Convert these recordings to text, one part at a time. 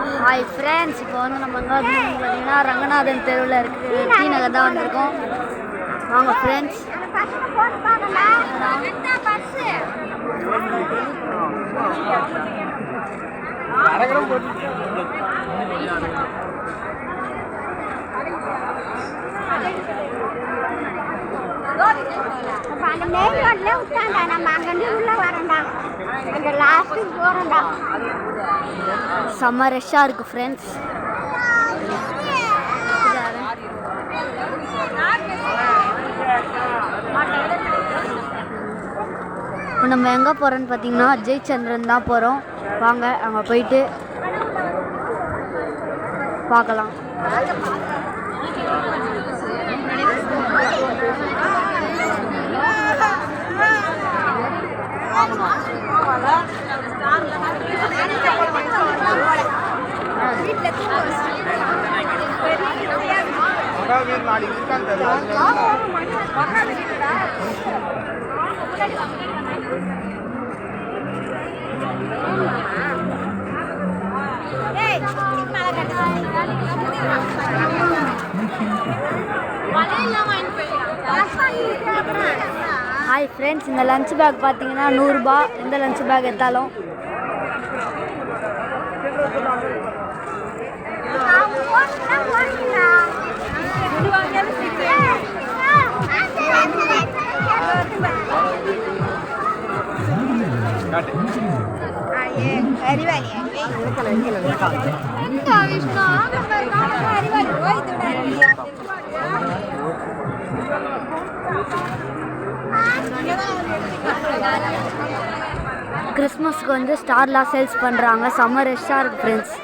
Hi friends, இப்போ வந்து நம்ம எங்கே பார்த்தீங்கன்னா ரங்கநாதன் தெருவில் இருக்குது டி நகர் தான் வந்திருக்கோம். வாங்க ஃப்ரெண்ட்ஸ். செம்ம ரஷ்ஷாக இருக்குது ஃப்ரெண்ட்ஸ். இப்போ நம்ம எங்கே போகிறோன்னு பார்த்தீங்கன்னா ஜெயச்சந்திரன் தான் போகிறோம். வாங்க அங்கே போயிட்டு பார்க்கலாம். ஹாய் ஃப்ரெண்ட்ஸ், இந்த லஞ்ச் பேக் பார்த்தீங்கன்னா 100 ரூபாய். எந்த லஞ்ச் பேக் எடுத்தாலும் கிறிஸ்மஸ்க்கு வந்து ஸ்டார்லாம் சேல்ஸ் பண்ணுறாங்க. செம்ம ரஷ்ஷாக இருக்குது ஃப்ரெண்ட்ஸ்.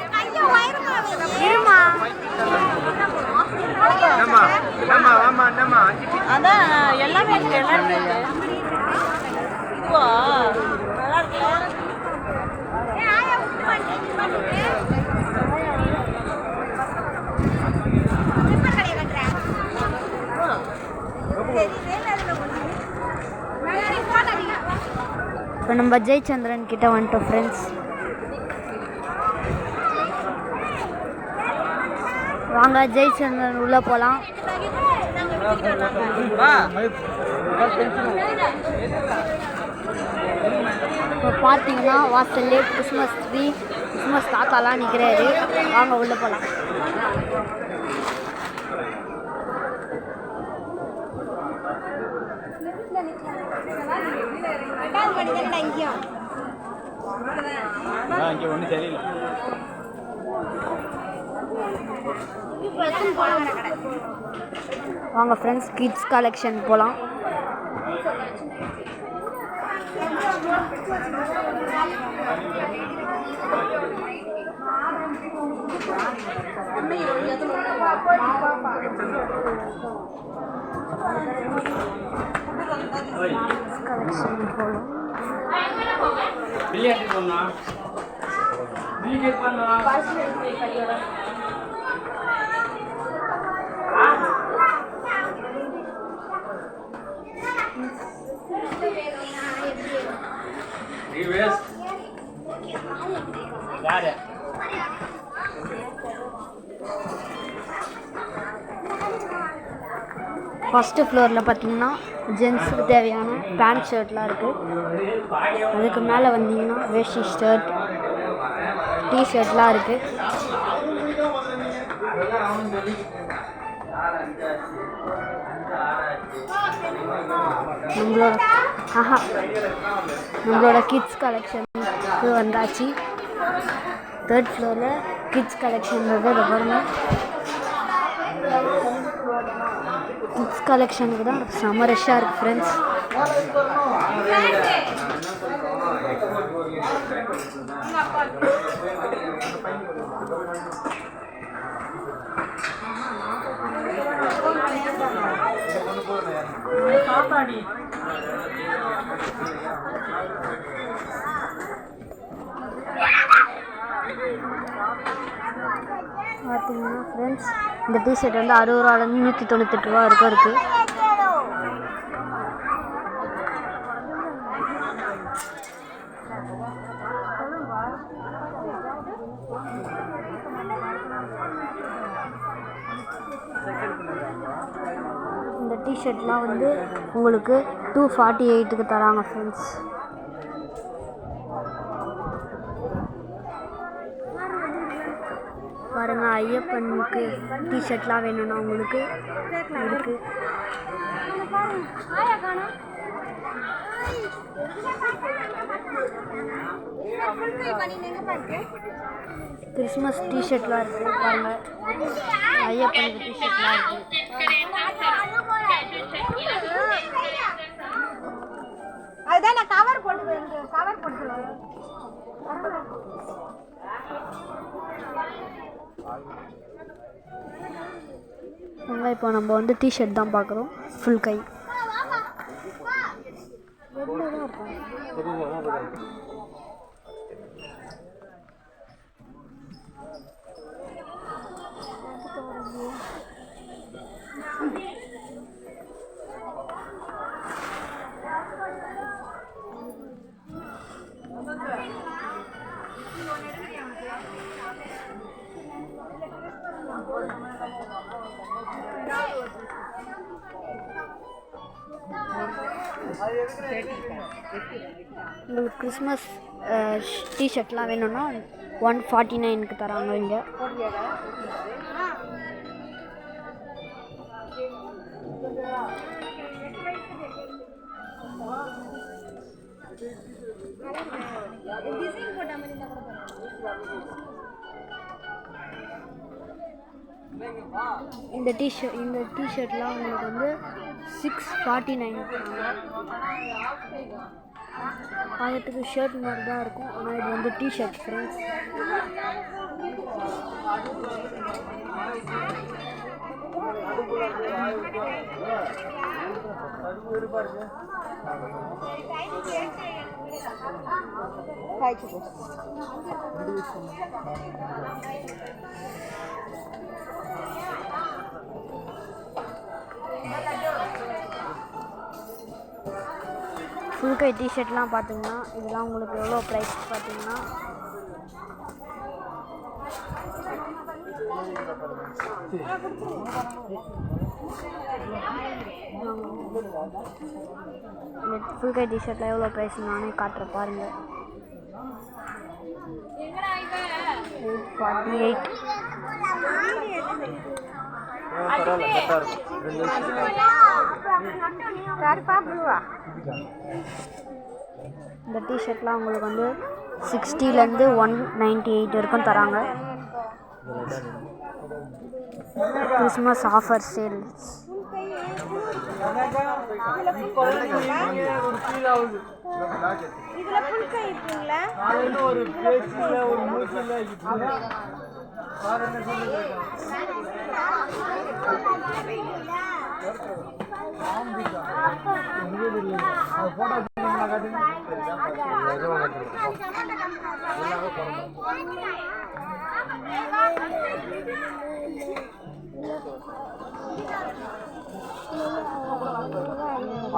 இப்போ நம்ம ஜெயச்சந்திரன் கிட்ட வந்துட்டோம் ஃப்ரெண்ட்ஸ். வாங்க ஜெயச்சந்திரன் உள்ளே போகலாம். இப்போ பார்த்தீங்கன்னா வாசல்லே கிறிஸ்மஸ் ட்ரீ, கிறிஸ்மஸ் தாத்தாலாம் நிற்கிறாரு. வாங்க உள்ளே போகலாம். வாங்க ஃப்ரெண்ட்ஸ், கிட்ஸ் கலெக்ஷன் போகலாம். ஃபஸ்ட்டு ஃப்ளோரில் பார்த்தீங்கன்னா ஜென்ஸுக்கு தேவையான பேண்ட் ஷர்ட்லாம் இருக்குது. அதுக்கு மேலே வந்தீங்கன்னா வேஷ்டி ஷர்ட், டிஷர்ட்லாம் இருக்குது. நம்மளோட கிட்ஸ் கலெக்ஷனுக்கு வந்தாச்சு. 3rd ஃப்ளோரில் கிட்ஸ் கலெக்ஷன் பாருங்க. கிட்ஸ் கலெக்ஷனுக்கு தான் செம்ம ரஷ்ஷாக இருக்குது ஃப்ரெண்ட்ஸ். பார்த்தீங்கன்னா ஃப்ரெண்ட்ஸ், இந்த டிஷர்ட் வந்து 60 ரூபாலேருந்து 198 ரூபா வரைக்கும் இருக்குது. டிஷர்ட்லாம் வந்து உங்களுக்கு 248க்கு தராங்க ஃப்ரெண்ட்ஸ். பாருங்கள், ஐயப்பனுக்கு டிஷர்ட்லாம் வேணும்னா உங்களுக்கு இருக்குது. கிறிஸ்மஸ் டிஷர்ட்லாம் இருக்குது. பாருங்கள், ஐயப்பனுக்கு டிஷர்ட்லாம் இருக்குது. அதுதான் நான் கவர் போட்டு இப்போ நம்ம வந்து டிஷர்ட் தான் பார்க்குறோம். ஃபுல் கை உங்களுக்கு கிறிஸ்மஸ் டிஷர்ட்லாம் வேணும்னா 149க்கு தராங்க இங்கே. இந்த டிஷர்ட்லாம் உங்களுக்கு வந்து 649 பார்க்கறதுக்கு ஷர்ட் மாதிரி தான் இருக்கும். ஆனால் இது வந்து டிஷர்ட் ஃப்ரெண்ட்ஸ். ஃபுல் கை டிஷர்ட்லாம் பார்த்தீங்கன்னா இதெல்லாம் உங்களுக்கு எவ்வளோ ப்ரைஸ் பார்த்தீங்கன்னா ஃபுல் கை டிஷர்ட்லாம் எவ்வளோ ப்ரைஸ் நானே காட்டுற பாருங்கள். 848. இந்த டிஷர்ட்லாம் உங்களுக்கு வந்து 60லேருந்து 198 வரைக்கும் தராங்க. Christmas offer sales.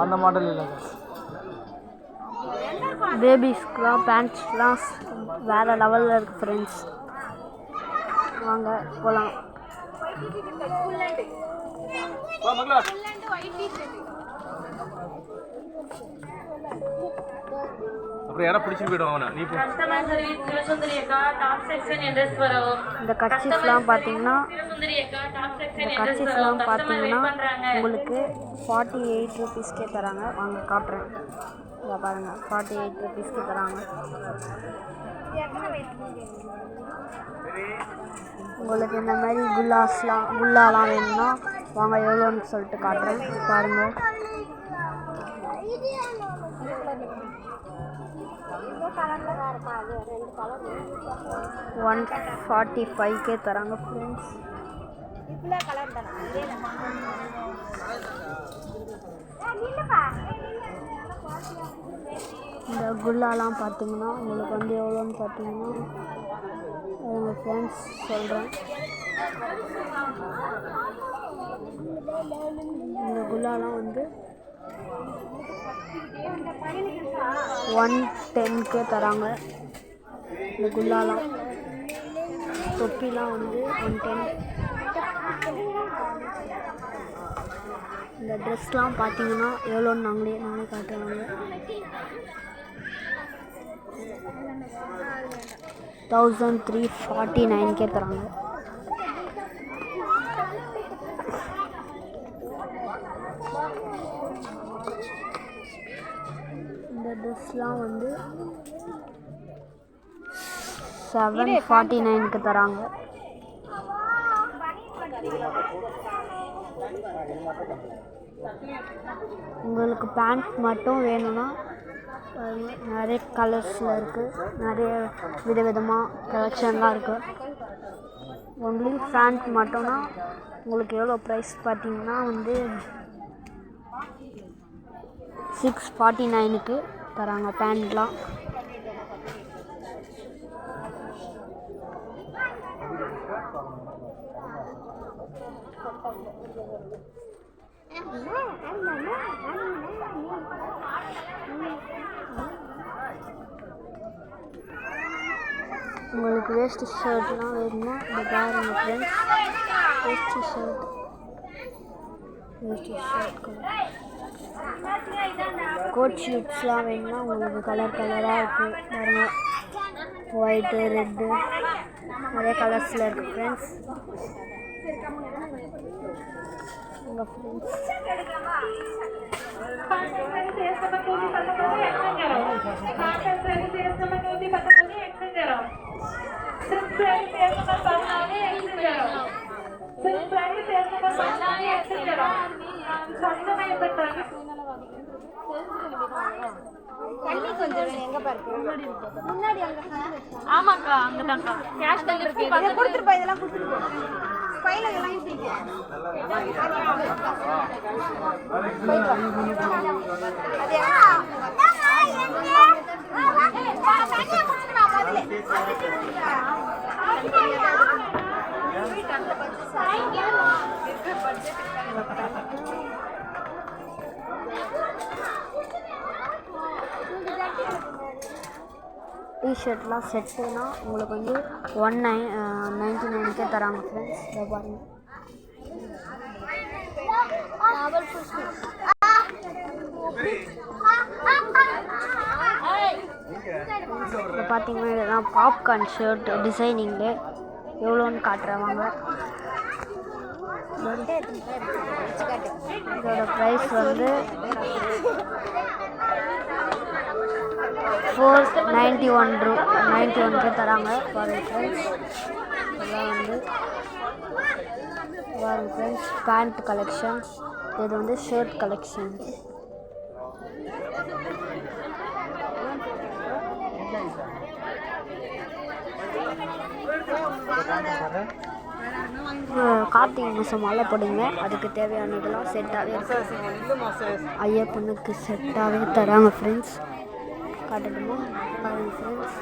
அந்த மாடல் இல்லைங்க. பேபிஸ்க்குலாம் பேண்ட்ஸ்லாம் வேறு லெவலில் இருக்குது ஃப்ரெண்ட்ஸ். வாங்க போகலாம். அப்புறம் யாரா பிடிச்சிட்டு போயிடுவாங்க. நீ இந்த கட்சிஸ்லாம் பார்த்தீங்கன்னா உங்களுக்கு 48 ருபீஸ்க்கே தராங்க. வாங்க காட்டுறேன். இதை பாருங்கள், 48 ருபீஸ்க்கு தராங்க. உங்களுக்கு இந்த மாதிரி குல்லாலாம் வேணும்னா வாங்க, எவ்வளோன்னு சொல்லிட்டு காட்டுறேன் பாருங்கள். $145 தராங்க ஃப்ரெண்ட்ஸ். இந்த குல்லாலாம் பார்த்தீங்கன்னா உங்களுக்கு வந்து எவ்வளோன்னு பார்த்தீங்கன்னா எங்கள் ஃப்ரெண்ட்ஸ் சொல்கிறேன். இந்த குல்லாலாம் வந்து 110 தராங்க. இந்த குல்லாலாம் தொப்பிலாம் வந்து 110. இந்த ட்ரெஸ்லாம் பார்த்தீங்கன்னா எவ்வளோன்னு நானே காட்டுவாங்க. 1349 தராங்க. இந்த ட்ரெஸ்லாம் வந்து 749 தராங்க. உங்களுக்கு பேண்ட் மட்டும் வேணும்னா நிறைய கலர்ஸில் இருக்குது, நிறைய விதவிதமாக கலெக்ஷன்லாம் இருக்குது. ஒன்லி பேண்ட் மட்டும்னா உங்களுக்கு எவ்வளோ ப்ரைஸ் பார்த்தீங்கன்னா வந்து 649 தராங்க பேண்ட்லாம். உங்களுக்கு வேஸ்ட் ஷர்ட்லாம் வேணுமா? இந்த பாருங்க ஃப்ரெண்ட்ஸ், வேஸ்ட் ஷர்ட் கோட் ஷீட்ஸ்லாம் வேணும்னா உங்களுக்கு கலராக இருக்குது பாருங்க. ஒயிட்டு, ரெட்டு, நிறைய கலர்ஸில் இருக்குது ஃப்ரெண்ட்ஸ். உங்கள் ஃப்ரெண்ட்ஸ் தண்ணி கொஞ்சம் எங்க பாருங்க முன்னாடி அங்க. ஆமாக்கா, அங்கதான்க்கா கேஷ் இருக்கு. இதை கொடுத்துருப்பா, இதெல்லாம் கொடுத்துருப்போம். பையில இதெல்லாம் ஊற்றிக்க. டிஷர்ட்லாம் செட்டுனா உங்களுக்கு வந்து 199 தராங்க ஃப்ரெண்ட்ஸ். இதை பாருங்கள். இப்போ பார்த்தீங்கன்னா இதெல்லாம் பாப்கார்ன் ஷர்ட் டிசைனிங்கு எவ்வளோன்னு காட்டுறவாங்க. இதோட ப்ரைஸ் வந்து 491 தராங்க. பாருங்க ஃப்ரெண்ட்ஸ், இதெல்லாம் வந்து பாருங்க ஃப்ரெண்ட்ஸ் பேண்ட் கலெக்ஷன்ஸ். இது வந்து ஷர்ட் கலெக்ஷன்ஸ். கார்த்திகை மாதம் மழை போடுங்க, அதுக்கு தேவையானதெல்லாம் செட்டாகவே இருக்குது. ஐயப்பனுக்கு செட்டாகவே தராங்க ஃப்ரெண்ட்ஸ். காட்டணுமா பாருங்க ஃப்ரெண்ட்ஸ்.